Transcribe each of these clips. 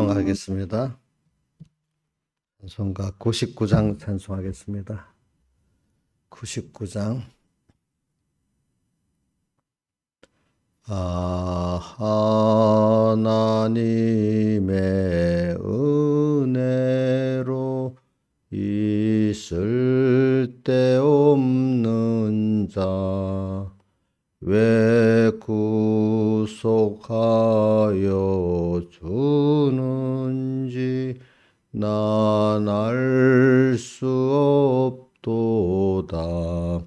찬송하겠습니다. 찬송가 99장 찬송하겠습니다. 99장. 하나님의 은혜로 있을 데 없는 자 왜 구속하여 주는지 난 알 수 없도다.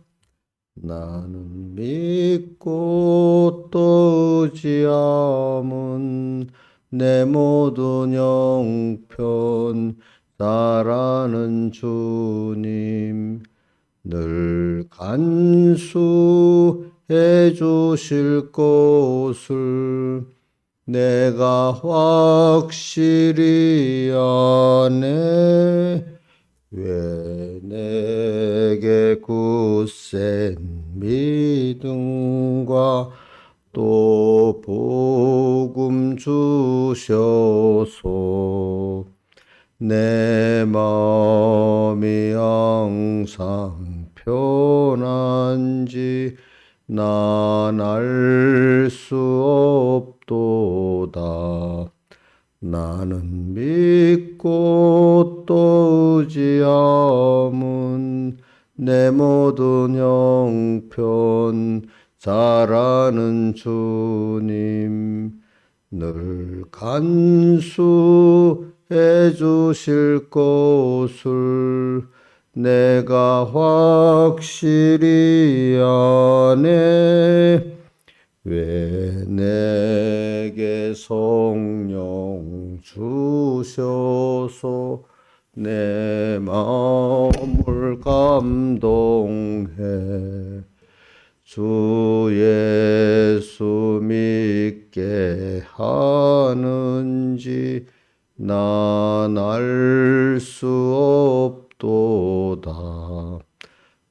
나는 믿고 또 의지함은 내 모든 형편 잘하는 주님 늘 간수해 주실 것을 내가 확실히 아네. 왜 내게 굳센 믿음과 또 복음 주셔서 내 마음이 항상 편한지 난 알 수 없도다. 나는 믿고 또 의지함은 내 모든 형편 잘하는 주님 늘 간수해 주실 것을 내가 확실히 아네. 왜 내게 성령 주셔서 내 마음을 감동해 주 예수 믿게 하는지 난 알 수 없도다.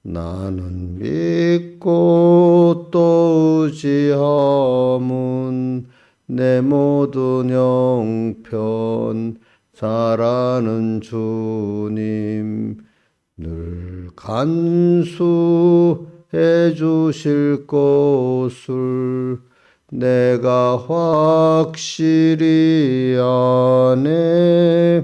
나는 믿고 또 의지함은 내 모든 형편 잘하는 주님 늘 간수해 주실 것을 내가 확실히 아네.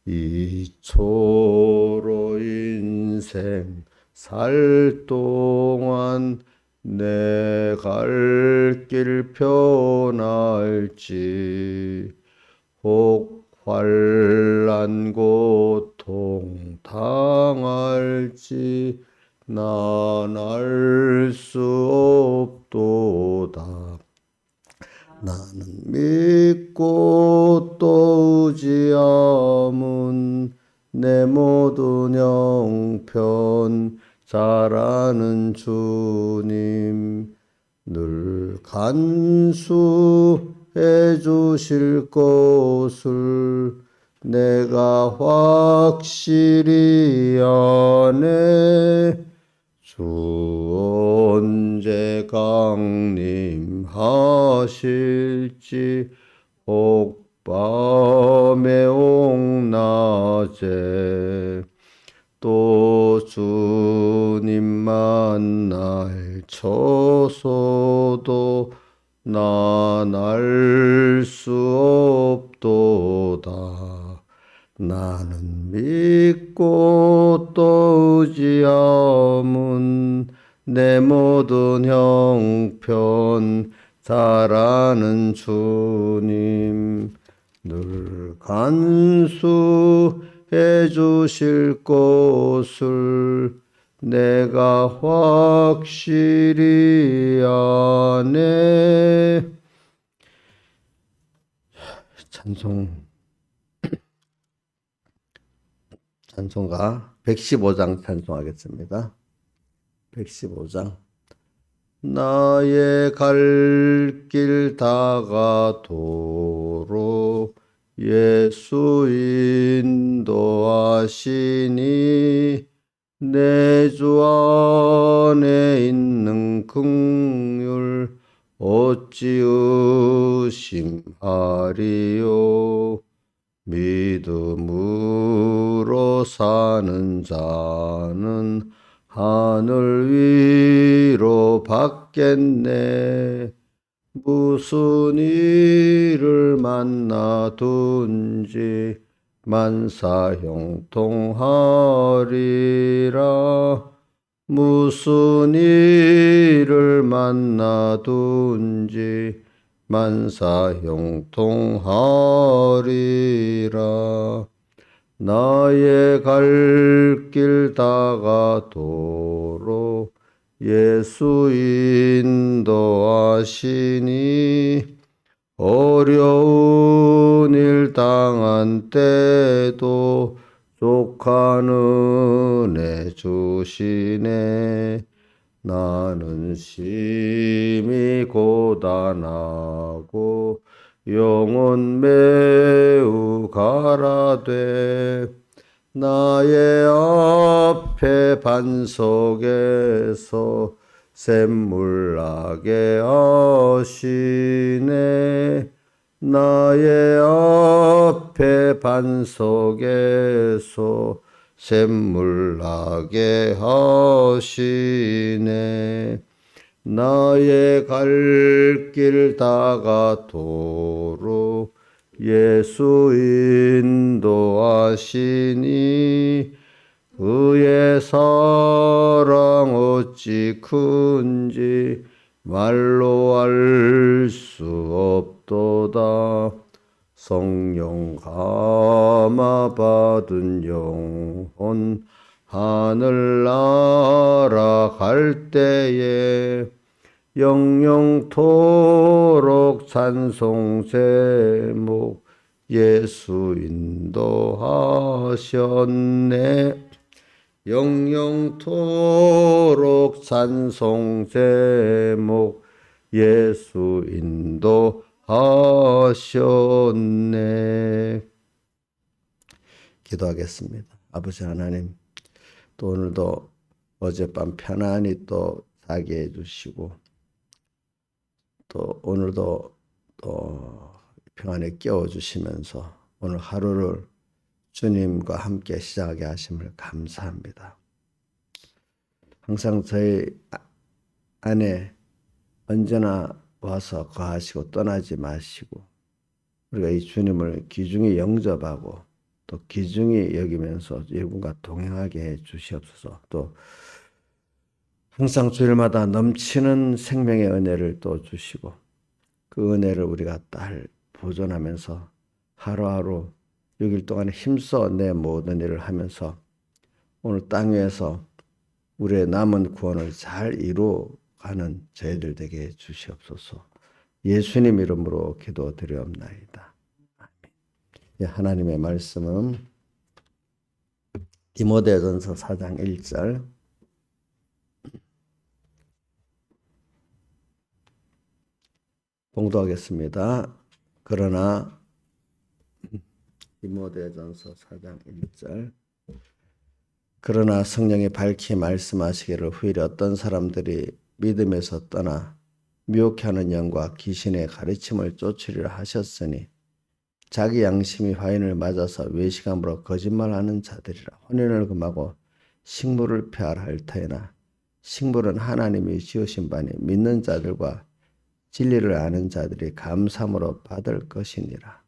이초로 인생 살 동안 내 갈 길 편할지 혹 환난 고통 당할지 난 알 수 없도다. 나는 믿고 또 의지함은 내 모든 형편 잘하는 주님 늘 간수해 주실 것을 내가 확실히 아네. 주 언제 강림하실지 혹 밤에 혹 낮에 또 주님 만날 쳐서도 난 알 수 없도다. 나는 믿고 또 의지함은 내 모든 형편 잘하는 주님 늘 간수해 주실 것을 내가 확실히 아네. 찬송가 115장 찬송하겠습니다. 115장. 나의 갈 길 다가도록 예수 인도하시니 내 주 안에 있는 긍휼 어찌 의심하리요. 믿음으로 사는 자는 하늘 위로 받겠네. 무슨 일을 만나든지 만사형통하리라. 무슨 일을 만나든지 만사형통하리라. 나의 갈 길 다가도록 예수 인도하시니 어려운 일 당한 때도 족한 은혜 주시네. 나는 심히 고단하고 영혼 매우 가라되 나의 앞에 반석에서 샘물 나게 하시네. 나의 앞에 반석에서 샘물 나게 하시네. 나의 갈 길 다가도록 예수 인도하시니 그의 사랑 어찌 큰지 말로 알 수 없도다. 성령 감화 받은 영혼 하늘나라 갈 때에 영영토록 찬송 제목 예수 인도하셨네. 영영토록 찬송 제목 예수 인도하셨네. 기도하겠습니다. 아버지 하나님, 또 오늘도 어젯밤 편안히 또 자게 해주시고 또 오늘도 또 평안에 깨워주시면서 오늘 하루를 주님과 함께 시작하게 하심을 감사합니다. 항상 저희 안에 언제나 와서 거하시고 떠나지 마시고 우리가 이 주님을 귀중히 영접하고 또 귀중히 여기면서 여러분과 동행하게 해 주시옵소서. 또 항상 주일마다 넘치는 생명의 은혜를 또 주시고 그 은혜를 우리가 잘 보존하면서 하루하루 6일 동안 힘써 내 모든 일을 하면서 오늘 땅 위에서 우리의 남은 구원을 잘 이루어가는 저희들 되게 해 주시옵소서. 예수님 이름으로 기도드리옵나이다. 아멘. 하나님의 말씀은 디모데전서 4장 1절 봉독하겠습니다. 그러나 디모데전서 4장 1절 그러나 성령이 밝히 말씀하시기를 후일에 어떤 사람들이 믿음에서 떠나 미혹하는 영과 귀신의 가르침을 쫓으리라 하셨으니 자기 양심이 화인을 맞아서 외식함으로 거짓말하는 자들이라. 혼인을 금하고 식물을 폐하라 할 터이나 식물은 하나님이 지으신 바니 믿는 자들과 진리를 아는 자들이 감사함으로 받을 것이니라.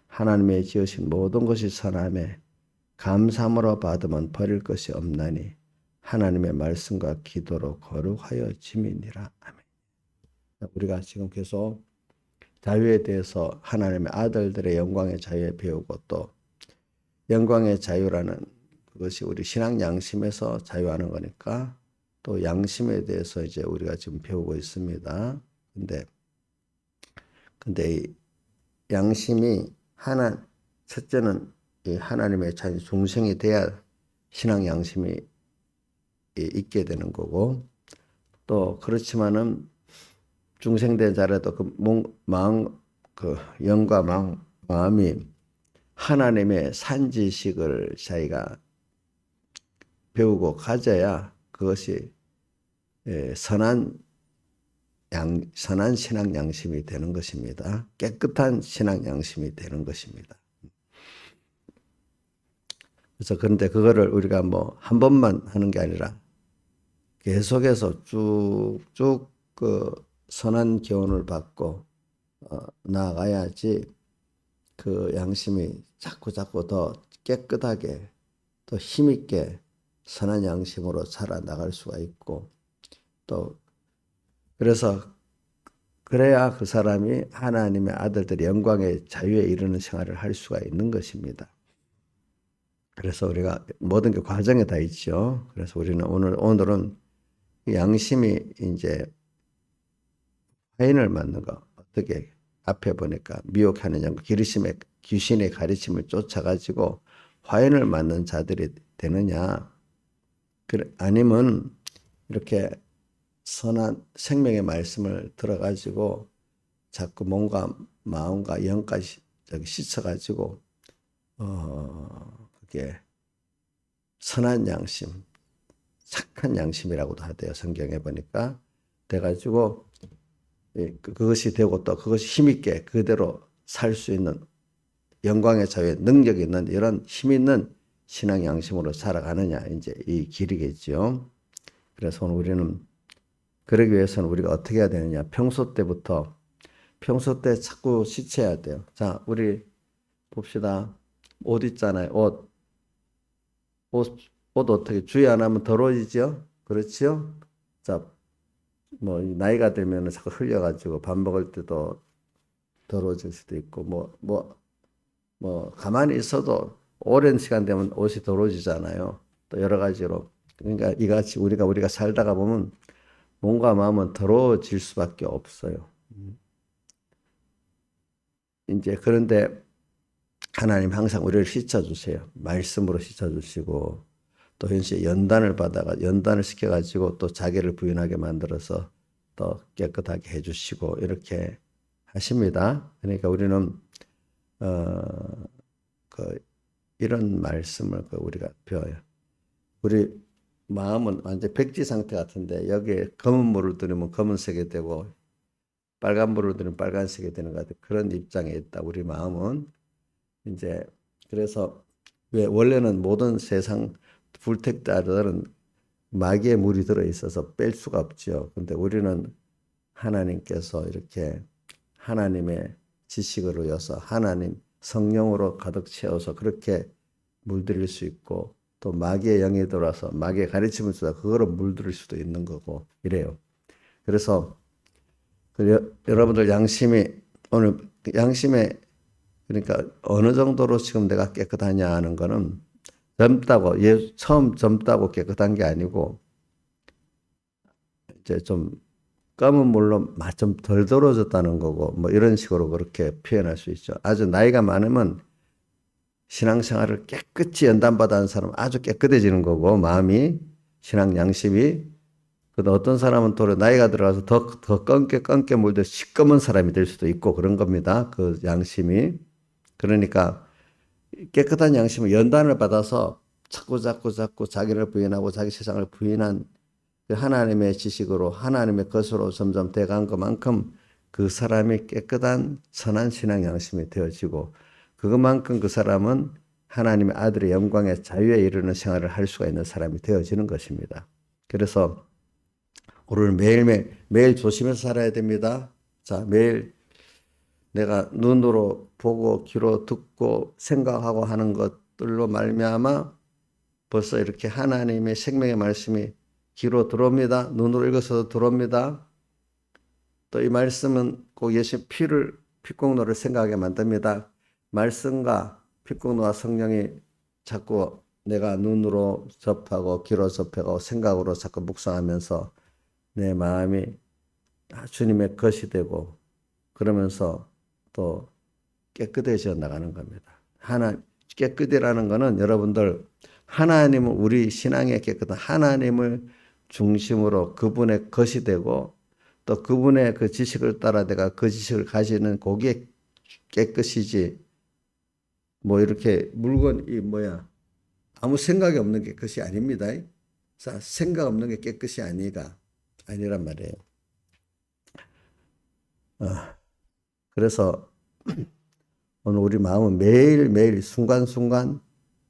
하나님의 지으신 모든 것이 선함에 감사함으로 받으면 버릴 것이 없나니 하나님의 말씀과 기도로 거룩하여 짐이니라. 아멘. 우리가 지금 계속 자유에 대해서 하나님의 아들들의 영광의 자유에 배우고 또 영광의 자유라는 그것이 우리 신앙 양심에서 자유하는 거니까 또 양심에 대해서 이제 우리가 지금 배우고 있습니다. 근데 이 양심이 첫째는 이 하나님의 자녀 중생이 돼야 신앙 양심이 있게 되는 거고 또 그렇지만은 중생된 자라도 그 영과 마음이 하나님의 산지식을 자기가 배우고 가져야 그것이 선한 신앙 양심이 되는 것입니다. 깨끗한 신앙 양심이 되는 것입니다. 그래서 그런데 그거를 우리가 뭐 한 번만 하는 게 아니라 계속해서 쭉쭉 그 선한 교훈을 받고 나아가야지 그 양심이 자꾸 더 깨끗하게 더 힘있게 선한 양심으로 살아나갈 수가 있고 또 그래서 그래야 그 사람이 하나님의 아들들의 영광의 자유에 이르는 생활을 할 수가 있는 것입니다. 그래서 우리가 모든 게 과정에 다 있죠. 그래서 우리는 오늘은 양심이 이제 화인을 맞는 거 어떻게 앞에 보니까 미혹하는 영 귀신의 가르침을 쫓아가지고 화인을 맞는 자들이 되느냐? 아니면 이렇게 선한 생명의 말씀을 들어가지고 자꾸 몸과 마음과 영까지 씻어가지고 그게 선한 양심, 착한 양심이라고도 하대요. 성경에 보니까 돼가지고 그것이 되고 또 그것이 힘있게 그대로 살 수 있는 영광의 자유에 능력 있는 이런 힘 있는 신앙 양심으로 살아가느냐 이제 이 길이겠죠. 그래서 오늘 우리는 그러기 위해서는 우리가 어떻게 해야 되느냐? 평소 때 자꾸 씻어야 돼요. 자, 우리 봅시다. 옷 있잖아요. 옷 어떻게 주의 안 하면 더러워지죠? 그렇지요? 자, 뭐 나이가 들면 자꾸 흘려가지고 밥 먹을 때도 더러워질 수도 있고 가만히 있어도 오랜 시간 되면 옷이 더러워지잖아요. 또 여러 가지로 그러니까 이같이 우리가 살다가 보면 몸과 마음은 더러워질 수밖에 없어요. 이제 그런데 하나님 항상 우리를 씻어주세요. 말씀으로 씻어주시고 또 현실 연단을 시켜가지고 또 자기를 부인하게 만들어서 더 깨끗하게 해주시고 이렇게 하십니다. 그러니까 우리는 이런 말씀을 우리가 배워요. 우리 마음은 완전 백지 상태 같은데 여기에 검은 물을 들이면 검은색이 되고 빨간 물을 들이면 빨간색이 되는 것 같아요. 그런 입장에 있다. 우리 마음은 이제 그래서 왜 원래는 모든 세상 불택자들은 마귀의 물이 들어 있어서 뺄 수가 없죠. 근데 우리는 하나님께서 이렇게 하나님의 지식으로 여서 하나님 성령으로 가득 채워서 그렇게 물들일 수 있고 또 마귀의 영이 들어와서 마귀의 가르침을 써서 그거로 물들일 수도 있는 거고 이래요. 그래서 여러분들 오늘 양심에 그러니까 어느 정도로 지금 내가 깨끗하냐 하는 거는 처음 젊다고 깨끗한 게 아니고 이제 좀 검은 물로 좀 덜 더러워졌다는 거고 뭐 이런 식으로 그렇게 표현할 수 있죠. 아주 나이가 많으면 신앙생활을 깨끗이 연단받아 하는 사람은 아주 깨끗해지는 거고 마음이 신앙 양심이 근데 어떤 사람은 또 나이가 들어가서 더 검게 물들 시꺼먼 사람이 될 수도 있고 그런 겁니다. 그 양심이. 그러니까 깨끗한 양심은 연단을 받아서 자꾸 자기를 부인하고 자기 세상을 부인한 그 하나님의 지식으로 하나님의 것으로 점점 돼간 것만큼 그 사람이 깨끗한 선한 신앙 양심이 되어지고 그것만큼 그 사람은 하나님의 아들의 영광의 자유에 이르는 생활을 할 수가 있는 사람이 되어지는 것입니다. 그래서 우리는 매일 조심해서 살아야 됩니다. 자, 매일 내가 눈으로 보고 귀로 듣고 생각하고 하는 것들로 말미암아 벌써 이렇게 하나님의 생명의 말씀이 귀로 들어옵니다. 눈으로 읽어서도 들어옵니다. 또 이 말씀은 꼭 예수의 피공로를 생각하게 만듭니다. 말씀과 피공로와 성령이 자꾸 내가 눈으로 접하고 귀로 접하고 생각으로 자꾸 묵상하면서 내 마음이 주님의 것이 되고 그러면서 또 깨끗해져 나가는 겁니다. 깨끗이라는 것은 여러분들 하나님은 우리 신앙의 깨끗한 하나님을 중심으로 그분의 것이 되고 또 그분의 그 지식을 따라 내가 그 지식을 가지는 그게 깨끗이지 뭐 이렇게 아무 생각이 없는 게 깨끗이 아닙니다. 자, 생각 없는 게 깨끗이 아니란 말이에요. 그래서 오늘 우리 마음은 매일매일 순간순간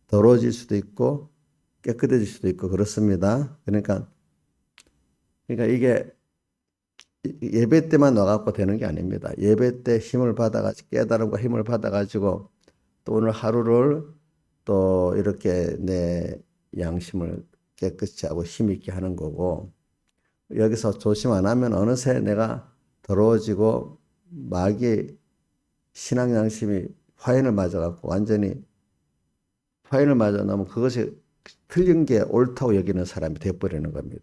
더러워질 수도 있고 깨끗해질 수도 있고 그렇습니다. 그러니까 이게 예배 때만 와갖고 되는 게 아닙니다. 예배 때 힘을 받아가지고 깨달음과 힘을 받아가지고 또 오늘 하루를 또 이렇게 내 양심을 깨끗이 하고 힘있게 하는 거고, 여기서 조심 안 하면 어느새 내가 더러워지고 마귀 신앙 양심이 화인을 맞아갖고 완전히 화인을 맞아 놓으면 그것이 틀린 게 옳다고 여기는 사람이 돼버리는 겁니다.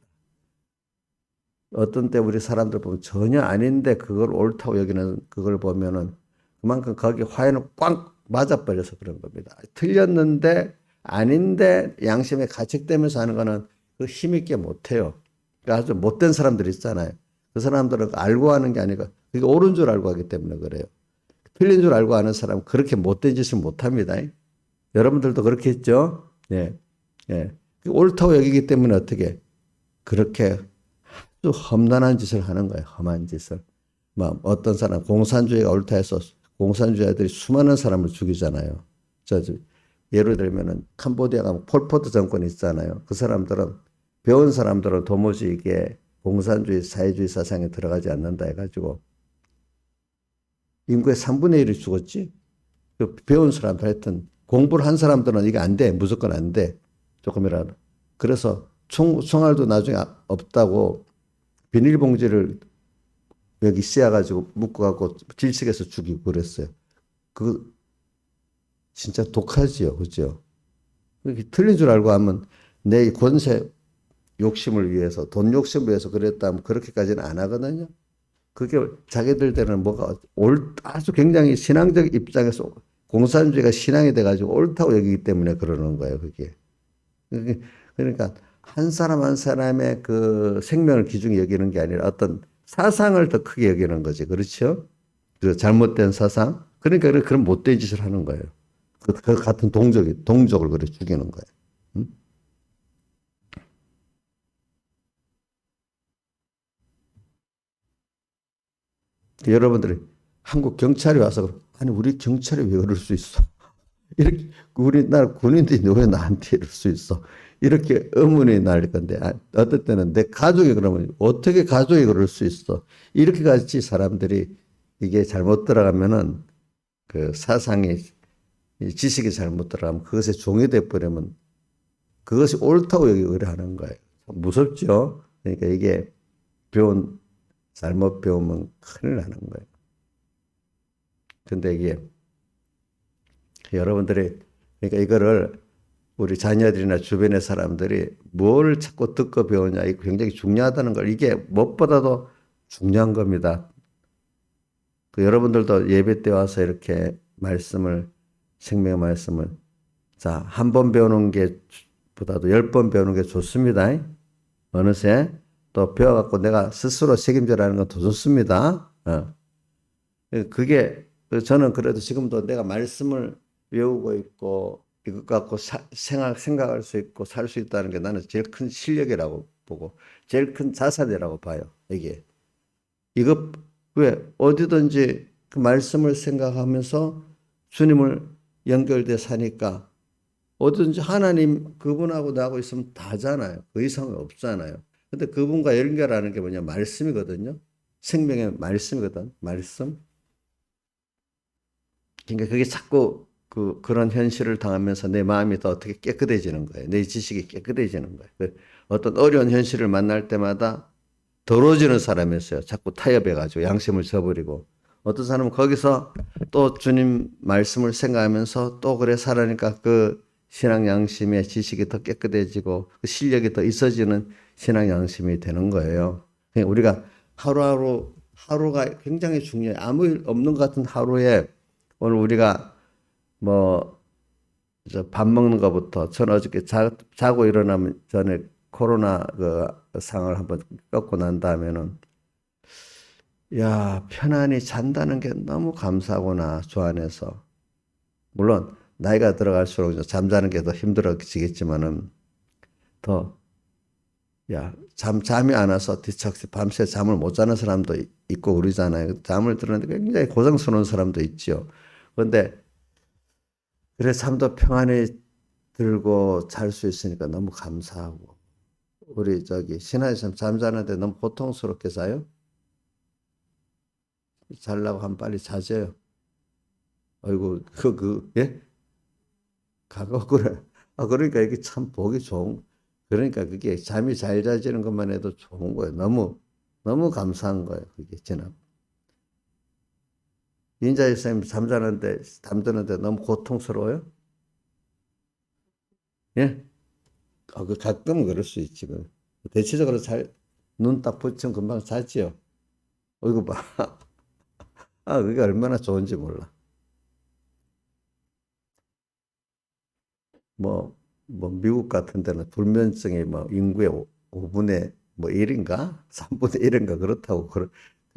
어떤 때 우리 사람들 보면 전혀 아닌데 그걸 옳다고 여기는 그걸 보면은 그만큼 거기 화인을 꽝 맞아버려서 그런 겁니다. 틀렸는데 아닌데 양심에 가책되면서 하는 거는 그 힘있게 못해요. 그러니까 아주 못된 사람들 있잖아요. 그 사람들은 알고 하는 게 아니고 그게 옳은 줄 알고 하기 때문에 그래요. 틀린 줄 알고 하는 사람은 그렇게 못된 짓을 못합니다. 여러분들도 그렇게 했죠? 예, 예. 옳다고 여기기 때문에 어떻게 그렇게 아주 험난한 짓을 하는 거예요. 험한 짓을. 막 어떤 사람 공산주의가 옳다 해서 공산주의자들이 수많은 사람을 죽이잖아요. 예를 들면은 캄보디아가 폴포트 정권이 있잖아요. 그 사람들은 배운 사람들은 도무지 이게 공산주의 사회주의 사상에 들어가지 않는다 해가지고 인구의 3분의 1이 죽었지. 그 배운 사람들 하여튼 공부를 한 사람들은 이게 안 돼. 무조건 안 돼. 조금이라도. 그래서 총알도 나중에 없다고 비닐봉지를 여기 씌워가지고 묶어갖고 질식해서 죽이고 그랬어요. 그 진짜 독하지요. 그죠? 틀린 줄 알고 하면 내 권세 욕심을 위해서 돈 욕심을 위해서 그랬다면 그렇게까지는 안 하거든요. 그게 자기들대로는 뭐가 아주 굉장히 신앙적 입장에서 공산주의가 신앙이 돼가지고 옳다고 여기기 때문에 그러는 거예요. 그게. 그러니까 한 사람 한 사람의 그 생명을 기준히 여기는 게 아니라 어떤 사상을 더 크게 여기는 거지. 그렇죠? 그 잘못된 사상. 그러니까 그런 못된 짓을 하는 거예요. 그 같은 동족을 그래 죽이는 거예요. 응? 여러분들이 한국 경찰이 와서 아니 우리 경찰이 왜 그럴 수 있어? 이렇게 우리나라 군인들이 왜 나한테 이럴 수 있어? 이렇게 의문이 날 건데 어떨 때는 내 가족이 그러면 어떻게 가족이 그럴 수 있어? 이렇게 같이 사람들이 이게 잘못 들어가면은 그 사상이 지식이 잘못 들어가면 그것에 종이 돼 버리면 그것이 옳다고 여기려 하는 거예요. 무섭죠? 그러니까 이게 잘못 배우면 큰일 나는 거예요. 근데 이게 여러분들이 그러니까 이거를 우리 자녀들이나 주변의 사람들이 뭘 자꾸 듣고 배우냐 이거 굉장히 중요하다는 걸 이게 무엇보다도 중요한 겁니다. 그 여러분들도 예배 때 와서 이렇게 생명의 말씀을 자, 한 번 배우는 게 보다도 10번 배우는 게 좋습니다. 어느새 또 배워갖고 내가 스스로 책임져라는 건 더 좋습니다. 그게 저는 그래도 지금도 내가 말씀을 외우고 있고 이것 갖고 생각할 수 있고 살 수 있다는 게 나는 제일 큰 실력이라고 보고 제일 큰 자산이라고 봐요. 이거 왜 어디든지 그 말씀을 생각하면서 주님을 연결돼 사니까 어디든지 하나님 그분하고 나하고 있으면 다잖아요. 그 이상은 없잖아요. 근데 그분과 연결하는 게 뭐냐 말씀이거든요. 생명의 말씀이거든. 말씀. 그러니까 그게 자꾸 그런 현실을 당하면서 내 마음이 더 어떻게 깨끗해지는 거예요. 내 지식이 깨끗해지는 거예요. 어떤 어려운 현실을 만날 때마다 더러워지는 사람이 있어요. 자꾸 타협해가지고 양심을 저버리고. 어떤 사람은 거기서 또 주님 말씀을 생각하면서 또 그래 살아니까 그 신앙 양심의 지식이 더 깨끗해지고 그 실력이 더 있어지는 신앙 양심이 되는 거예요. 그러니까 우리가 하루가 굉장히 중요해요. 아무 일 없는 것 같은 하루에 오늘 우리가 밥 먹는 것부터 저는 어저께 자고 일어나면 전에 코로나 그 상을 한번 겪고 난 다음에는 야 편안히 잔다는 게 너무 감사하구나 주 안에서. 물론 나이가 들어갈수록 잠자는 게 더 힘들어지겠지만은 잠이 안 와서 뒤척지 밤새 잠을 못 자는 사람도 있고 그러잖아요. 잠을 들었는데 굉장히 고생스러운 사람도 있죠. 그런데 그래 삶도 평안히 들고 잘 수 있으니까 너무 감사하고. 우리 신하에서 잠자는데 너무 고통스럽게 자요? 자려고 하면 빨리 자져요. 아이고, 예? 가고, 그래. 그러니까 이게 참 보기 좋은, 그러니까 그게 잠이 잘 자지는 것만 해도 좋은 거예요. 너무 감사한 거예요. 그게 인자의 쌤 잠드는데 너무 고통스러워요? 예? 가끔은 그럴 수 있지. 대체적으로 눈 딱 붙이면 금방 자지요. 이거 봐. 그게 얼마나 좋은지 몰라. 뭐, 미국 같은 데는 불면증이 인구의 5분의 1인가? 3분의 1인가? 그렇다고.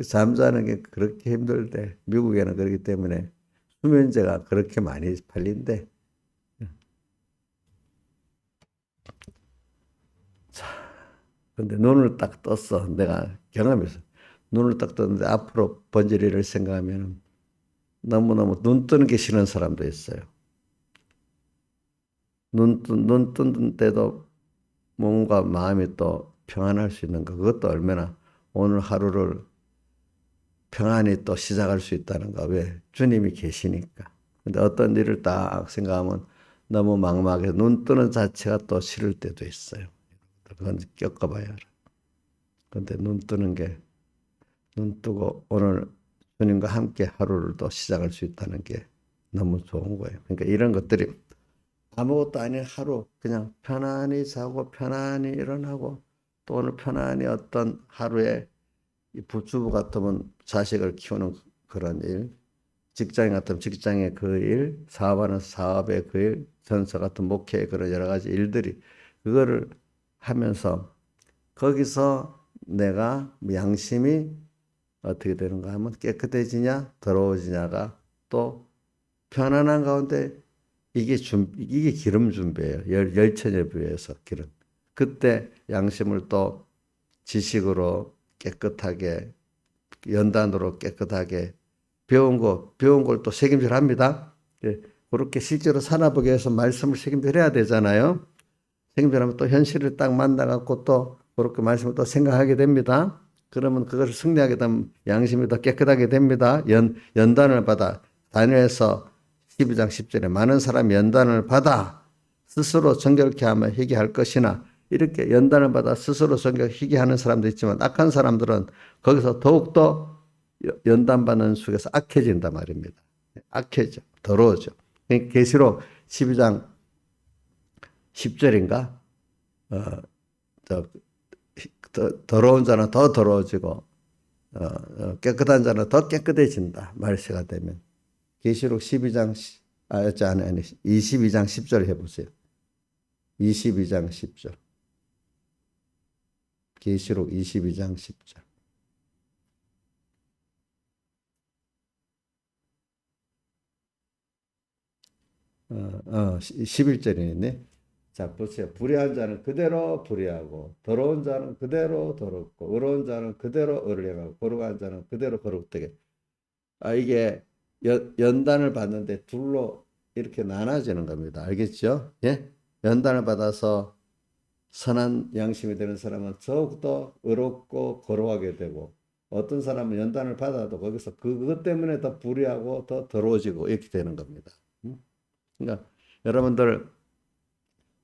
잠자는 게 그렇게 힘들대. 미국에는 그렇기 때문에 수면제가 그렇게 많이 팔린대. 자, 근데 눈을 딱 떴어. 내가 경험해서. 눈을 딱 떴는데 앞으로 번질 일을 생각하면 너무너무 눈 뜨는 게 싫은 사람도 있어요. 눈 뜨는데도 몸과 마음이 또 평안할 수 있는 거. 그것도 얼마나 오늘 하루를 평안히 또 시작할 수 있다는 거. 왜? 주님이 계시니까. 근데 어떤 일을 딱 생각하면 너무 막막해서 눈 뜨는 자체가 또 싫을 때도 있어요. 그건 겪어봐야 알아. 근데 눈 뜨고 오늘 주님과 함께 하루를 또 시작할 수 있다는 게 너무 좋은 거예요. 그러니까 이런 것들이 아무것도 아닌 하루 그냥 편안히 자고 편안히 일어나고 또 오늘 편안히 어떤 하루에 이 부주부 같으면 자식을 키우는 그런 일, 직장 같으면 직장의 그 일, 사업하는 사업의 그 일, 전서 같은 목회의 그런 여러 가지 일들이 그거를 하면서 거기서 내가 양심이 어떻게 되는가 하면 깨끗해지냐 더러워지냐가 또 편안한 가운데 이게 기름 준비예요. 열천에 비해서 기름. 그때 양심을 또 지식으로 깨끗하게 연단으로 깨끗하게 배운 걸 또 책임질 합니다. 예, 그렇게 실제로 살아보기 위해서 말씀을 책임져야 되잖아요. 책임질하면 또 현실을 딱 만나갖고 또 그렇게 말씀을 또 생각하게 됩니다. 그러면 그것을 승리하게 되면 양심이 더 깨끗하게 됩니다. 연단을 받아 다니엘서 12장 10절에 많은 사람이 연단을 받아 스스로 정결케 하며 회개할 것이나 이렇게 연단을 받아 스스로 회개하는 사람도 있지만 악한 사람들은 거기서 더욱더 연단받는 속에서 악해진단 말입니다. 악해져. 더러워져. 계시록 12장 10절인가? 더러운 자는 더 더러워지고 깨끗한 자는 더 깨끗해진다. 말세가 되면. 계시록 12장 22장 10절 해보세요. 22장 10절. 계시록 22장 10절. 11절이네. 자, 보세요. 불의한 자는 그대로 불의하고, 더러운 자는 그대로 더럽고, 의로운 자는 그대로 의를 행하고, 거룩한 자는 그대로 거룩되게. 이게 연단을 받는데 둘로 이렇게 나눠지는 겁니다. 알겠죠? 예? 연단을 받아서 선한 양심이 되는 사람은 더욱더 의롭고 거룩하게 되고, 어떤 사람은 연단을 받아도 거기서 그것 때문에 더 불의하고 더 더러워지고 이렇게 되는 겁니다. 그러니까 여러분들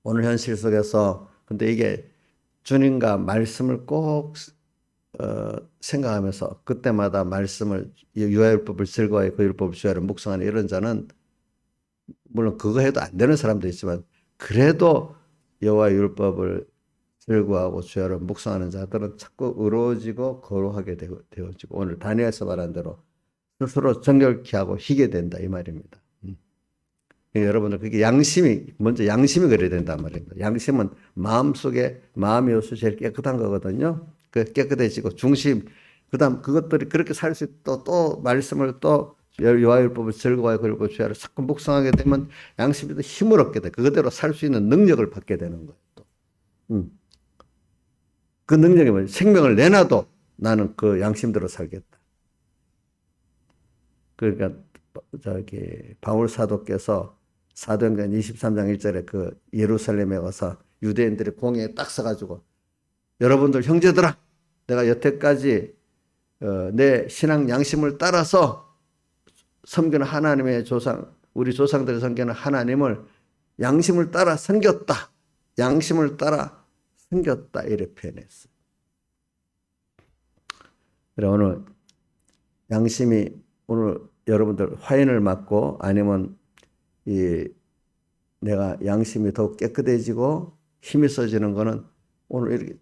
오늘 현실 속에서 근데 이게 주님과 말씀을 꼭 생각하면서 그때마다 말씀을 유아율법을 즐거워해 그 율법을 주야를 묵상하는 이런 자는 물론 그거 해도 안 되는 사람도 있지만 그래도 여호와 율법을 즐거워하고 주야를 묵상하는 자들은 자꾸 의로워지고 거룩하게 되어지고 오늘 다니엘서 말한 대로 스스로 정결케 하고 희게 된다 이 말입니다. 여러분들 그게 먼저 양심이 그래야 된단 말입니다. 양심은 마음속에 마음이 요소 제일 깨끗한 거거든요. 그 깨끗해지고 중심 그다음 그것들이 그렇게 살 수 또 말씀을 또 여호와율법을 즐거워하고 그리고 주야를 자꾸 묵상하게 되면 양심이 더 힘을 얻게 돼. 그대로 살 수 있는 능력을 받게 되는 거예요. 또. 그 능력이 뭐냐? 생명을 내놔도 나는 그 양심대로 살겠다. 그러니까 바울 사도께서 사도행전 23장 1절에 그 예루살렘에 가서 유대인들이 공회에 딱 서가지고 여러분들 형제들아, 내가 여태까지 내 신앙 양심을 따라서 섬기는 하나님의 우리 조상들이 섬기는 하나님을 양심을 따라 섬겼다. 양심을 따라 섬겼다. 이렇게 표현했어요. 그래, 오늘 양심이 오늘 여러분들 화인을 맞고 아니면 내가 양심이 더욱 깨끗해지고 힘이 써지는 거는 오늘 이렇게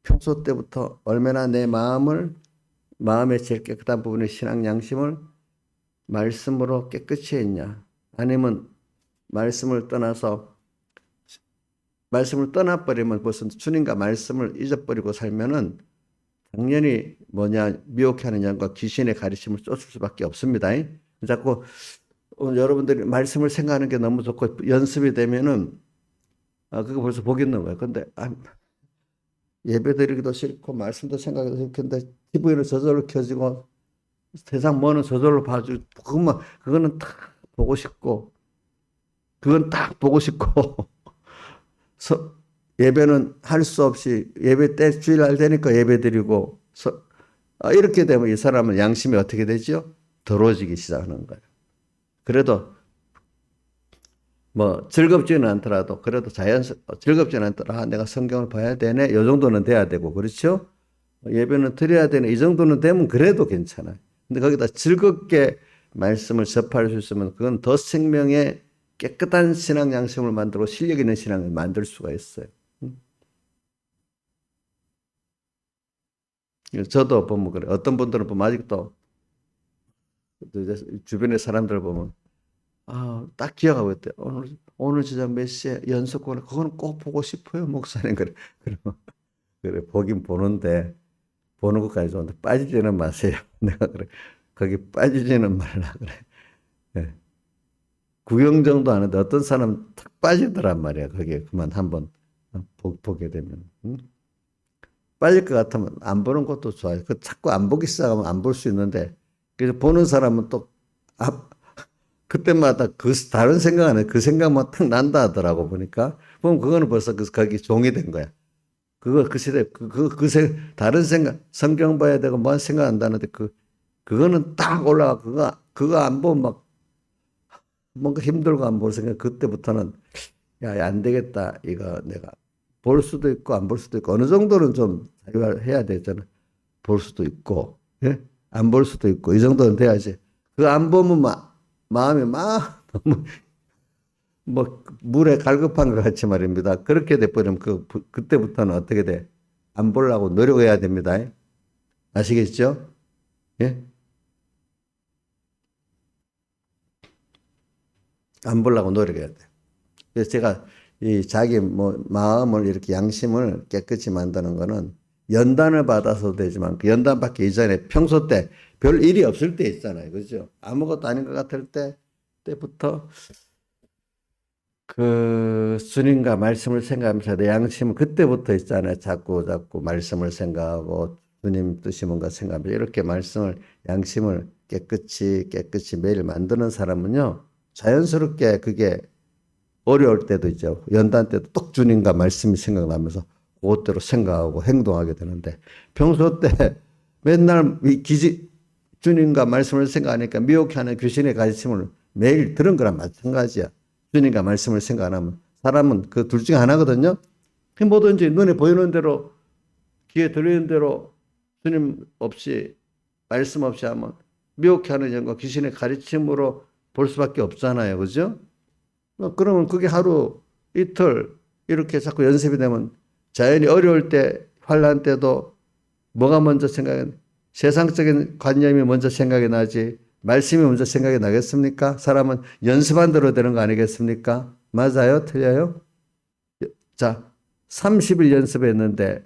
평소 때부터 얼마나 내 마음의 제일 깨끗한 부분의 신앙 양심을 말씀으로 깨끗이 했냐. 아니면 말씀을 떠나버리면 벌써 주님과 말씀을 잊어버리고 살면은 당연히 미혹해 하는 영과 귀신의 가르침을 쫓을 수밖에 없습니다. 자꾸 오늘 여러분들이 말씀을 생각하는 게 너무 좋고 연습이 되면은 그거 벌써 복이 있는 거예요. 근데 예배 드리기도 싫고 말씀도 생각하기도 싫은데 TV는 저절로 켜지고 세상 뭐는 저절로 봐주고 그거는 딱 보고 싶고 그건 딱 보고 싶고 예배는 할 수 없이 예배 때 주일날 되니까 예배 드리고 이렇게 되면 이 사람은 양심이 어떻게 되죠? 더러워지기 시작하는 거예요. 그래도 즐겁지는 않더라도 그래도 즐겁지는 않더라. 내가 성경을 봐야 되네. 이 정도는 돼야 되고 그렇죠? 예배는 드려야 되네. 이 정도는 되면 그래도 괜찮아요. 근데 거기다 즐겁게 말씀을 접할 수 있으면 그건 더 생명의 깨끗한 신앙 양심을 만들고 실력 있는 신앙을 만들 수가 있어요. 저도 보면 그래. 어떤 분들은 보면 아직도 주변의 사람들 보면 딱 기억하고 있대. 오늘 진짜 몇 시에 연속권에 그거는 꼭 보고 싶어요, 목사님. 그래 보긴 보는데 보는 것까지 좋은데 빠지지는 마세요. 내가 그래 거기 빠지지는 말라 그래. 네. 구경 정도 하는데 어떤 사람 탁 빠지더란 말이야. 거기에 그만 한번 보게 되면. 빠질 것 같으면 안 보는 것도 좋아요. 자꾸 안 보기 시작하면 안 볼 수 있는데, 그래서 보는 사람은 또, 그때마다 다른 생각 안 해. 그 생각만 탁 난다 하더라고, 보니까. 보면 그거는 벌써 거기 종이 된 거야. 그 시대, 다른 생각, 성경 봐야 되고 뭐 생각 안 나는데, 그거는 딱 올라가. 그거 안 보면 막, 뭔가 힘들고 안 볼 생각, 그때부터는, 야, 안 되겠다. 이거 내가. 볼 수도 있고 안 볼 수도 있고 어느 정도는 좀 자유해야 되잖아. 볼 수도 있고 예? 안 볼 수도 있고 이 정도는 돼야지. 그거 안 보면 마음이 너무 물에 갈급한 것 같이 말입니다. 그렇게 돼버리면 그때부터는 어떻게 돼? 안 보려고 노력해야 됩니다. 아시겠죠? 예? 안 보려고 노력해야 돼. 그래서 제가 자기 마음을 이렇게 양심을 깨끗이 만드는 거는 연단을 받아서 되지만 그 연단 받기 이전에 평소 때 별 일이 없을 때 있잖아요. 그죠? 아무것도 아닌 것 같을 때부터 주님과 말씀을 생각하면서 내 양심은 그때부터 있잖아요. 자꾸 말씀을 생각하고 주님 뜻이 뭔가 생각하면서 이렇게 양심을 깨끗이 매일 만드는 사람은요. 자연스럽게 그게 어려울 때도 있죠. 연단 때도 똑 주님과 말씀이 생각나면서 그것대로 생각하고 행동하게 되는데 평소 때 맨날 주님과 말씀을 생각하니까 미혹하는 귀신의 가르침을 매일 들은 거랑 마찬가지야. 주님과 말씀을 생각 안 하면 사람은 그 둘 중에 하나거든요. 뭐든지 눈에 보이는 대로 귀에 들리는 대로 주님 없이 말씀 없이 하면 미혹하는 영과 귀신의 가르침으로 볼 수밖에 없잖아요. 그죠? 그러면 그게 하루 이틀 이렇게 자꾸 연습이 되면 자연히 어려울 때 환난 때도 뭐가 먼저 세상적인 관념이 먼저 생각이 나지 말씀이 먼저 생각이 나겠습니까? 사람은 연습한 대로 되는 거 아니겠습니까? 맞아요? 틀려요? 자, 30일 연습했는데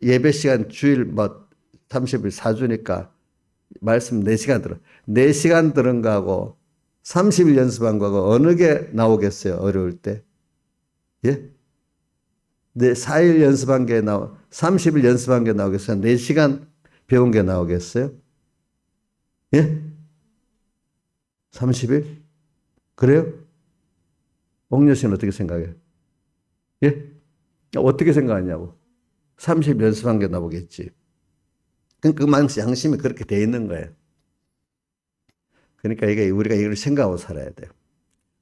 예배 시간 주일 30일 4주니까 말씀 4시간 들어. 4시간 들은 거하고 30일 연습한 거하고 어느 게 나오겠어요? 어려울 때. 예? 4일 연습한 게 30일 연습한 게 나오겠어요? 4시간 배운 게 나오겠어요? 예? 30일? 그래요? 옥녀 씨는 어떻게 생각해요? 예? 어떻게 생각하냐고. 30 연습한 게 나보겠지. 그 양심이 그렇게 돼 있는 거예요. 그러니까 이게 우리가 이걸 생각하고 살아야 돼요.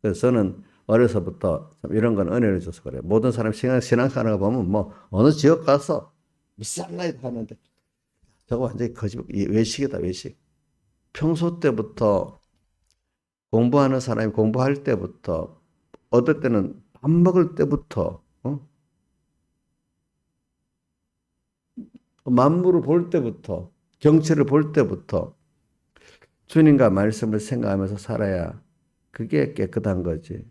그래서 저는 어려서부터 이런 건 은혜를 줘서 그래요. 모든 사람이 신앙생활하는 거 보면 뭐 어느 지역 가서 미상하게 하는데 저거 완전히 거짓말, 외식이다, 외식. 평소 때부터 공부하는 사람이 공부할 때부터 어떨 때는 밥 먹을 때부터 만물을 볼 때부터 경치를 볼 때부터 주님과 말씀을 생각하면서 살아야 그게 깨끗한 거지.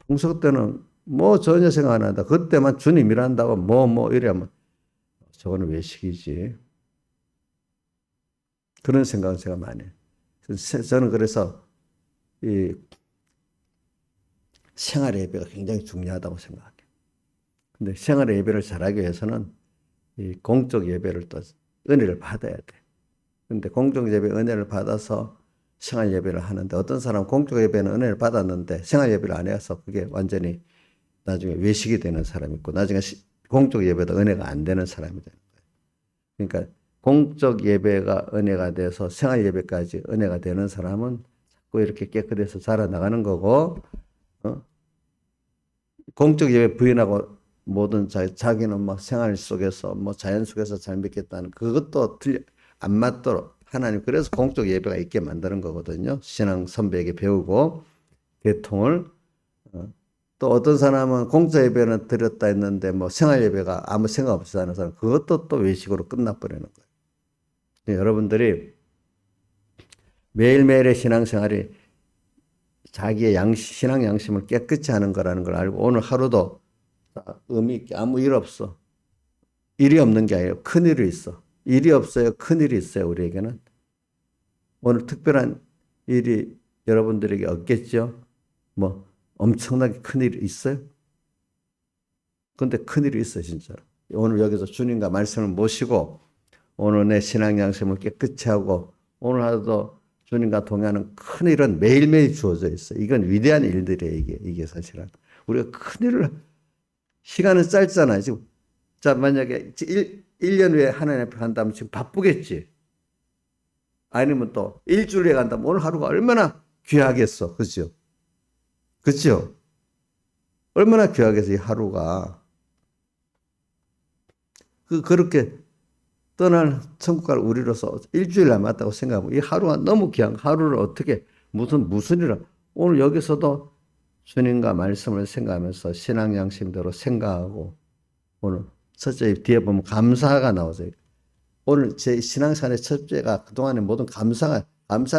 평소 때는 뭐 전혀 생각 안 한다. 그때만 주님이란다고 뭐 이러면 저거는 외식이지. 그런 생각을 제가 많이 해요. 저는 그래서 이 생활 예배가 굉장히 중요하다고 생각해요. 근데 생활 예배를 잘하기 위해서는 이 공적 예배를 또 은혜를 받아야 돼. 근데 공적 예배 은혜를 받아서 생활 예배를 하는데 어떤 사람은 공적 예배는 은혜를 받았는데 생활 예배를 안 해서 그게 완전히 나중에 외식이 되는 사람이 있고 나중에 공적 예배도 은혜가 안 되는 사람이 되는 거예요. 그러니까 공적 예배가 은혜가 돼서 생활 예배까지 은혜가 되는 사람은 자꾸 이렇게 깨끗해서 자라나가는 거고 공적 예배 부인하고 모든 자기는 막 생활 속에서 뭐 자연 속에서 잘 믿겠다는 그것도 안 맞도록 하나님 그래서 공적 예배가 있게 만드는 거거든요. 신앙 선배에게 배우고 대통을 또 어떤 사람은 공적 예배는 드렸다 했는데 뭐 생활 예배가 아무 생각 없이 하는 사람 그것도 또 외식으로 끝나버리는 거예요. 여러분들이 매일매일의 신앙생활이 자기의 신앙 양심을 깨끗이 하는 거라는 걸 알고 오늘 하루도 의미 있게 아무 일 없어. 일이 없는 게 아니에요. 큰일이 있어. 일이 없어요. 큰일이 있어요. 우리에게는. 오늘 특별한 일이 여러분들에게 없겠죠? 뭐 엄청나게 큰일이 있어요? 근데 큰일이 있어요. 진짜로. 오늘 여기서 주님과 말씀을 모시고 오늘 내 신앙 양심을 깨끗이 하고 오늘 하루도 주님과 동행하는 큰일은 매일매일 주어져 있어요. 이건 위대한 일들이에요. 이게 사실은. 우리가 큰일을 시간은 짧잖아요. 지금 자 만약에 1년 후에 하나님 앞에 간다면 지금 바쁘겠지. 아니면 또 일주일 후에 간다면 오늘 하루가 얼마나 귀하겠어. 그죠? 그죠? 얼마나 귀하겠어 이 하루가. 그렇게 떠날 천국 갈 우리로서 일주일 남았다고 생각하고 이 하루가 너무 귀한 하루를 어떻게 무슨 일을 오늘 여기서도 주님과 말씀을 생각하면서 신앙 양심대로 생각하고 오늘 첫째 뒤에 보면 감사가 나오죠. 오늘 제 신앙생활의 첫째가 그동안의 모든 감사를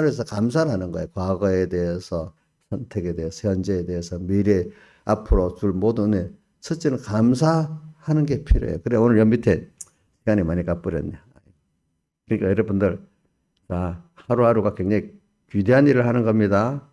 해서 감사를 하는 거예요. 과거에 대해서 선택에 대해서 현재에 대해서 미래 앞으로 줄 모든 애 첫째는 감사하는 게 필요해요. 그래 오늘 연 밑에 시간이 많이 가버렸네. 그러니까 여러분들 자 하루하루가 굉장히 귀대한 일을 하는 겁니다.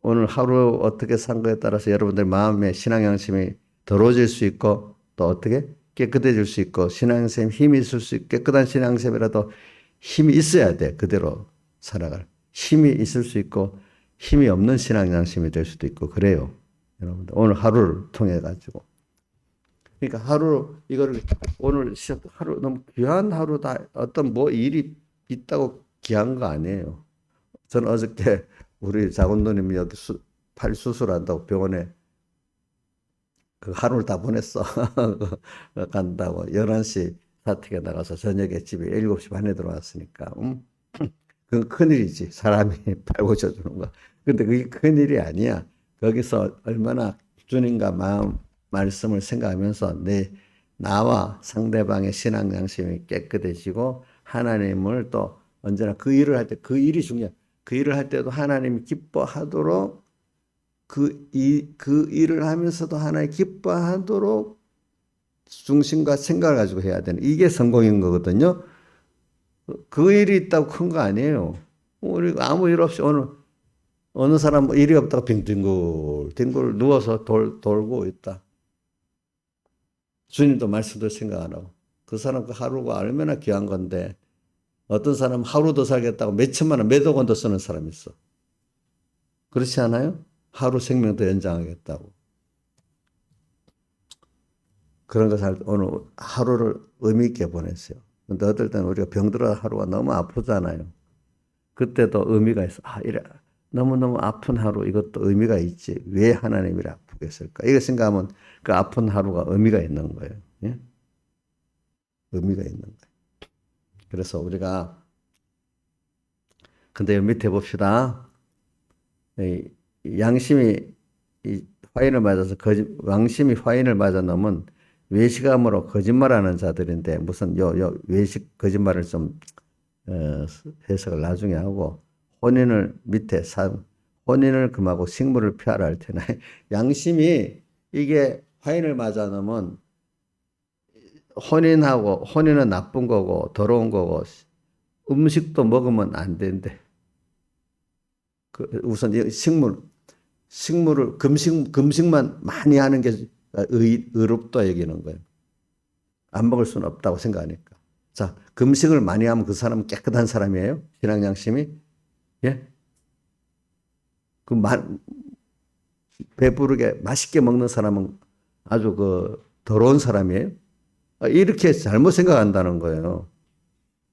오늘 하루 어떻게 산 거에 따라서 여러분들 마음의 신앙 양심이 더러워질 수 있고 또 어떻게 깨끗해질 수 있고 신앙 양심 힘이 있을 수 있고 깨끗한 신앙 양심이라도 힘이 있어야 돼. 그대로 살아갈 힘이 있을 수 있고 힘이 없는 신앙 양심이 될 수도 있고 그래요. 여러분들 오늘 하루를 통해 가지고 그러니까 하루 이거를 오늘 시작 하루 너무 귀한 하루다. 어떤 뭐 일이 있다고 귀한 거 아니에요. 저는 어저께 우리 작은누님이 여기 팔 수술한다고 병원에 그 하루를 다 보냈어. 간다고 11시 사택에 나가서 저녁에 집에 7시 반에 들어왔으니까 그건 큰일이지. 사람이 팔 고쳐주는 거. 근데 그게 큰일이 아니야. 거기서 얼마나 주님과 말씀을 생각하면서 나와 상대방의 신앙 양심이 깨끗해지고 하나님을 또 언제나 그 일을 할 때 그 일이 중요해. 그 일을 할 때도 하나님이 기뻐하도록 그 일을 하면서도 하나님 기뻐하도록 중심과 생각을 가지고 해야 되는 이게 성공인 거거든요. 그 일이 있다고 큰 거 아니에요. 우리 아무 일 없이 오늘 어느 사람 일이 없다고 뒹굴 누워서 돌고 있다. 주님도 말씀도 생각 안 하고 그 사람 그 하루가 얼마나 귀한 건데 어떤 사람은 하루 더 살겠다고 몇 천만 원, 몇 억 원 더 쓰는 사람이 있어. 그렇지 않아요? 하루 생명 더 연장하겠다고. 그런 것을 오늘 하루를 의미 있게 보냈어요. 근데 어떨 때는 우리가 병들어 하루가 너무 아프잖아요. 그때도 의미가 있어. 아, 이래. 너무너무 아픈 하루, 이것도 의미가 있지. 왜 하나님이 아프게 했을까? 이거 생각하면 그 아픈 하루가 의미가 있는 거예요. 예? 의미가 있는 거예요. 그래서 우리가, 근데 밑에 봅시다. 양심이 화인을 맞아서 왕심이 화인을 맞아 넘은 외식함으로 거짓말하는 자들인데, 무슨 외식 거짓말을 좀 해석을 나중에 하고, 혼인을 금하고 식물을 피하라 할 테나. 양심이 이게 화인을 맞아 넘은, 혼인은 나쁜 거고 더러운 거고 음식도 먹으면 안 된대. 우선 식물을 금식만 많이 하는 게 의롭다 여기는 거예요. 안 먹을 수는 없다고 생각하니까. 자, 금식을 많이 하면 그 사람은 깨끗한 사람이에요? 신앙 양심이? 예? 배부르게 맛있게 먹는 사람은 아주 더러운 사람이에요? 이렇게 잘못 생각한다는 거예요.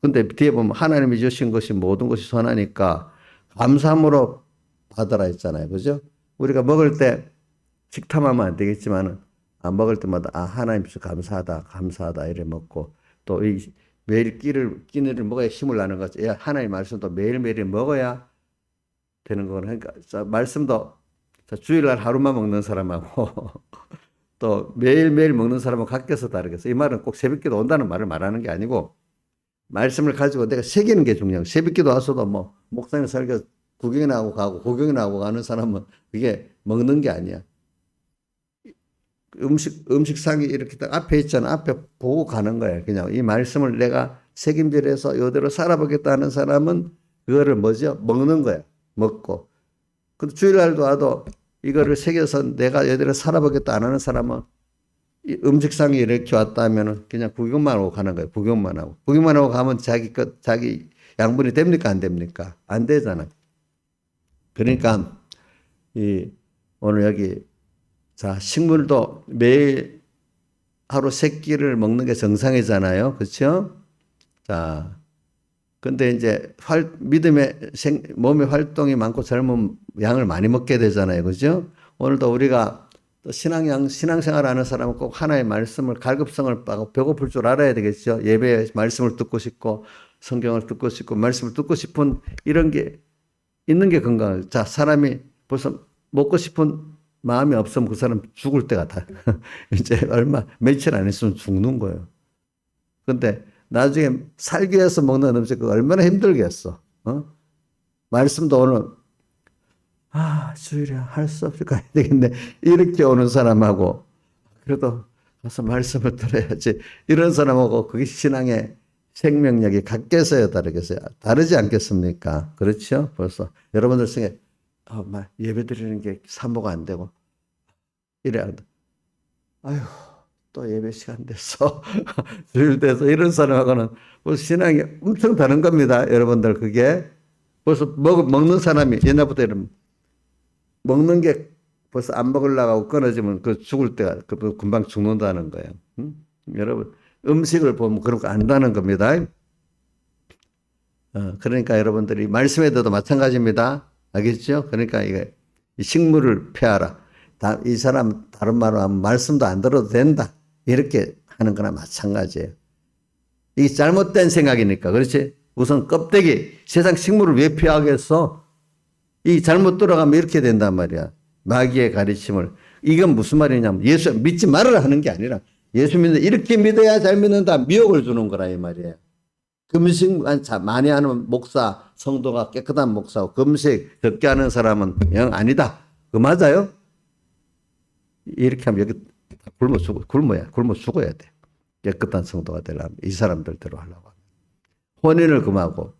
근데 뒤에 보면 하나님이 주신 것이 모든 것이 선하니까 감사함으로 받으라 했잖아요. 그죠? 우리가 먹을 때 식탐하면 안 되겠지만, 먹을 때마다, 하나님 주 감사하다, 이래 먹고, 또 매일 끼니를 먹어야 힘을 나는 거지. 하나님 말씀도 매일매일 먹어야 되는 거는, 그러니까, 말씀도 주일날 하루만 먹는 사람하고, 또 매일매일 먹는 사람은 각겨서 다르겠어. 이 말은 꼭 새벽기도 온다는 말을 말하는 게 아니고, 말씀을 가지고 내가 새기는 게 중요해요. 새벽기도 와서도 목사님 설교 구경이나 하고 가고, 구경이나 하고 가는 사람은 그게 먹는 게 아니야. 음식상이 이렇게 딱 앞에 있잖아. 앞에 보고 가는 거야. 그냥 이 말씀을 내가 책임질해서 이대로 살아보겠다 하는 사람은 그거를 먹는 거야. 먹고. 근데 주일날도 와도 이거를 새겨서 내가 이대로 살아보겠다 안 하는 사람은 이 음식상이 이렇게 왔다 하면은 그냥 구경만 하고 가는 거예요. 구경만 하고 가면 자기 양분이 됩니까? 안 됩니까? 안 되잖아. 그러니까 오늘 여기 자, 식물도 매일 하루 3끼를 먹는 게 정상이잖아요. 그렇죠? 자, 근데 이제 몸의 활동이 많고 젊은 양을 많이 먹게 되잖아요. 그죠? 오늘도 우리가 신앙생활 하는 사람은 꼭 하나의 말씀을 갈급성을 빠고 배고플 줄 알아야 되겠죠. 예배에 말씀을 듣고 싶고 성경을 듣고 싶고 말씀을 듣고 싶은 이런 게 있는 게 건강해요. 자, 사람이 벌써 먹고 싶은 마음이 없으면 그 사람 죽을 때 같아. 이제 며칠 안 있으면 죽는 거예요. 근데 나중에 살기 위해서 먹는 음식 그거 얼마나 힘들겠어. 말씀도 오늘 주일에 할 수 없이 가야 되겠네. 이렇게 오는 사람하고 그래도 가서 말씀을 들어야지. 이런 사람하고 그게 신앙의 생명력이 같겠어요, 다르겠어요? 다르지 않겠습니까? 그렇죠? 벌써 여러분들 중에 예배 드리는 게 사모가 안 되고 이래. 아유, 또 예배 시간 됐어. 주일 돼서 이런 사람하고는 벌써 신앙이 엄청 다른 겁니다. 여러분들 그게 벌써 먹는 사람이 옛날부터 이런 먹는 게 벌써 안 먹으려고 하고 끊어지면 죽을 때가 금방 죽는다는 거예요. 여러분 음식을 보면 그런 거 안다는 겁니다. 그러니까 여러분들이 말씀에 대해서도 마찬가지입니다. 알겠죠? 그러니까 이게 식물을 피하라. 이 사람 다른 말로 하면 말씀도 안 들어도 된다. 이렇게 하는 거나 마찬가지예요. 이게 잘못된 생각이니까. 그렇지? 우선 껍데기, 세상 식물을 왜 피하겠어? 이 잘못 들어가면 이렇게 된단 말이야. 마귀의 가르침을. 이건 무슨 말이냐면 예수 믿지 말으라 하는 게 아니라 예수 믿는 이렇게 믿어야 잘 믿는다. 미혹을 주는 거라 이 말이에요. 금식 많이 하는 목사, 성도가 깨끗한 목사고 금식 적게 하는 사람은 영 아니다. 그 맞아요? 이렇게 하면 여기 굶어 죽어야 돼. 깨끗한 성도가 되려면 이 사람들대로 하려고 하면. 혼인을 금하고.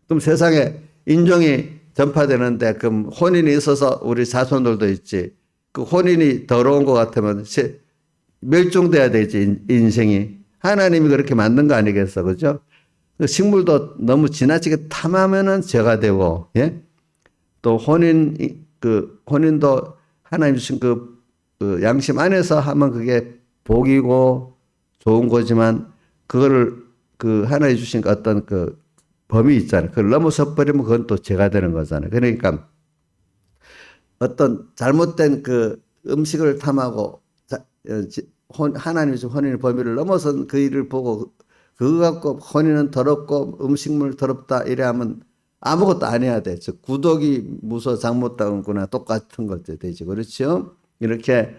그럼 세상에 인종이 전파되는데 그럼 혼인이 있어서 우리 자손들도 있지. 그 혼인이 더러운 것 같으면 멸종돼야 되지 인생이. 하나님이 그렇게 만든 거 아니겠어, 그죠? 식물도 너무 지나치게 탐하면은 죄가 되고, 예? 또 혼인 그 혼인도 하나님 주신 그 양심 안에서 하면 그게 복이고 좋은 거지만 그거를 그 하나님 주신 그 어떤 그 범위 있잖아요. 그걸 넘어서 버리면 그건 또 죄가 되는 거잖아요. 그러니까 어떤 잘못된 그 음식을 탐하고 하나님이 주신 혼인의 범위를 넘어선 그 일을 보고 그거 갖고 혼인은 더럽고 음식물 더럽다 이래 하면 아무것도 안 해야 돼. 즉 구독이 무서 장못당하거나 똑같은 것도 되지. 그렇죠? 이렇게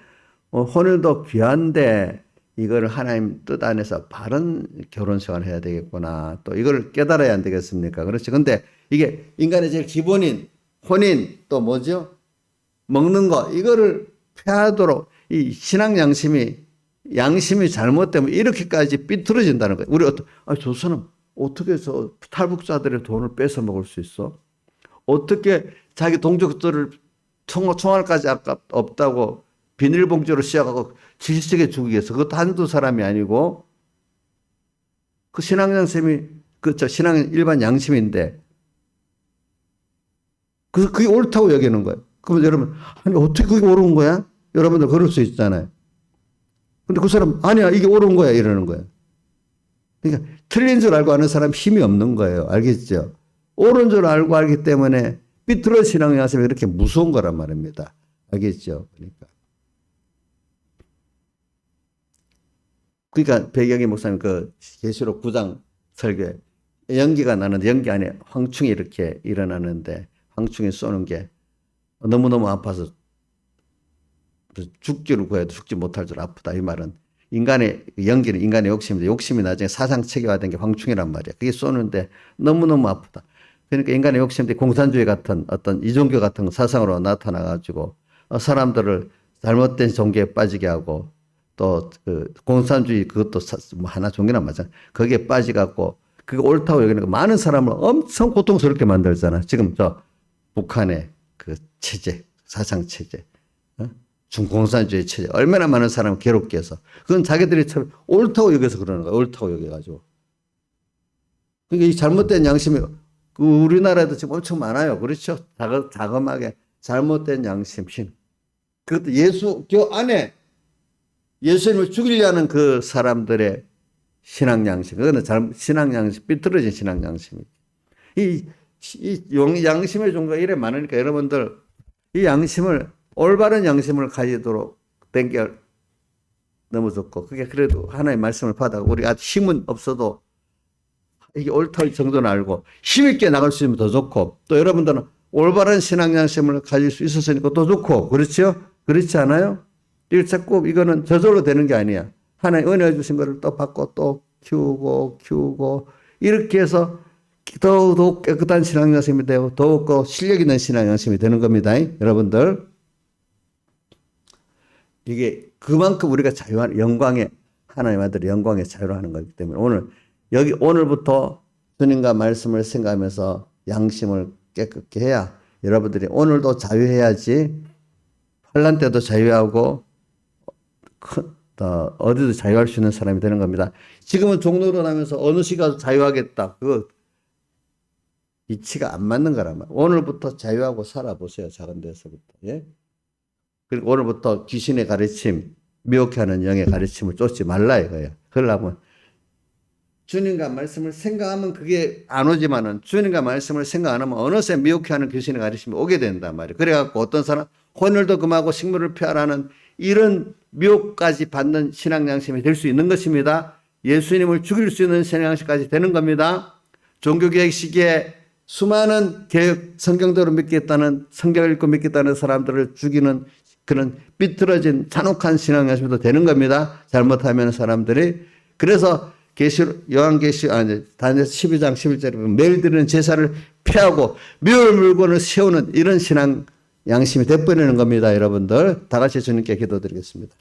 혼인도 귀한데 이걸 하나님 뜻 안에서 바른 결혼 생활을 해야 되겠구나. 또 이걸 깨달아야 안 되겠습니까? 그렇죠. 근데 이게 인간의 제일 기본인 혼인 또 뭐죠? 먹는 거 이거를 폐하도록 이 신앙 양심이 잘못되면 이렇게까지 삐뚤어진다는 거예요. 우리 저 사람 어떻게 해서 탈북자들의 돈을 뺏어 먹을 수 있어? 어떻게 자기 동족들을 총알까지 아까 없다고 비닐봉지로 씌워가고 질식에 죽이겠어? 그것도 한두 사람이 아니고 그 신앙 양심이 신앙 일반 양심인데 그게 옳다고 여기는 거예요. 그러면 여러분 아니 어떻게 그게 옳은 거야? 여러분들 그럴 수 있잖아요. 근데 그 사람 아니야 이게 옳은 거야 이러는 거예요. 그러니까 틀린 줄 알고 하는 사람 힘이 없는 거예요. 알겠죠? 옳은 줄 알고 알기 때문에 삐뚤어 신앙 양심이 그렇게 무서운 거란 말입니다. 알겠죠? 그러니까 배경희 목사님 그 계시록 9장 설교에 연기가 나는데 연기 안에 황충이 이렇게 일어나는데 황충이 쏘는 게 너무너무 아파서 죽기를 구해도 죽지 못할 줄 아프다. 이 말은 인간의 연기는 인간의 욕심인데 욕심이 나중에 사상 체계화된 게 황충이란 말이야. 그게 쏘는데 너무너무 아프다. 그러니까 인간의 욕심인데 공산주의 같은 어떤 이종교 같은 사상으로 나타나가지고 사람들을 잘못된 종교에 빠지게 하고 또 그 공산주의 그것도 뭐 하나 종교란 말이잖아. 거기에 빠지갖고 그게 옳다고 여기는 많은 사람을 엄청 고통스럽게 만들잖아. 지금 저 북한의 그 체제, 사상 체제. 중공산주의 체제 얼마나 많은 사람을 괴롭게 해서 그건 자기들이 참 옳다고 여기서 그러는 거야. 옳다고 여겨가지고. 그러니까 이 잘못된 양심이 우리나라에도 지금 엄청 많아요. 그렇죠? 자그마하게 잘못된 양심심. 그것도 예수교 안에 예수님을 죽이려는 그 사람들의 신앙 양심. 그거는 신앙 양심, 삐뚤어진 신앙 양심이지. 이 양심의 종류가 이래 많으니까 여러분들 이 양심을 올바른 양심을 가지도록 된 게 너무 좋고 그게 그래도 하나의 말씀을 받아 우리가 힘은 없어도 이게 옳다 정도는 알고 힘있게 나갈 수 있으면 더 좋고 또 여러분들은 올바른 신앙 양심을 가질 수 있었으니까 더 좋고 그렇죠? 그렇지 않아요? 이거 자꾸 이거는 저절로 되는 게 아니야. 하나의 은혜 주신 거를 또 받고 또 키우고 이렇게 해서 더욱 깨끗한 신앙 양심이 되고 더욱 실력 있는 신앙 양심이 되는 겁니다. 여러분들. 이게 그만큼 우리가 자유한 영광의 하나님 아들의 영광의 자유를 하는 거기 때문에 오늘부터 주님과 말씀을 생각하면서 양심을 깨끗게 해야 여러분들이 오늘도 자유해야지 환난 때도 자유하고 어디도 자유할 수 있는 사람이 되는 겁니다. 지금은 종로로 하면서 어느 시가 자유하겠다. 그거 이치가 안 맞는 거란 말이에요. 오늘부터 자유하고 살아보세요. 작은 데서부터. 예? 그리고 오늘부터 귀신의 가르침, 미혹해 하는 영의 가르침을 쫓지 말라 이거예요. 그러려면 주님과 말씀을 생각하면 그게 안 오지만은 주님과 말씀을 생각 안 하면 어느새 미혹해 하는 귀신의 가르침이 오게 된단 말이에요. 그래갖고 어떤 사람 혼혈도 금하고 식물을 피하라는 이런 미혹까지 받는 신앙 양심이 될 수 있는 것입니다. 예수님을 죽일 수 있는 신앙 양심까지 되는 겁니다. 종교개혁 시기에 수많은 성경대로 믿겠다는 성경을 읽고 믿겠다는 사람들을 죽이는 그런 삐뚤어진 잔혹한 신앙 양심도 되는 겁니다. 잘못하면 사람들이. 그래서 요한계시 다니엘서 12장 11절에 보면 매일 드리는 제사를 피하고 묘를 물건을 세우는 이런 신앙 양심이 돼버리는 겁니다. 여러분들 다 같이 주님께 기도드리겠습니다.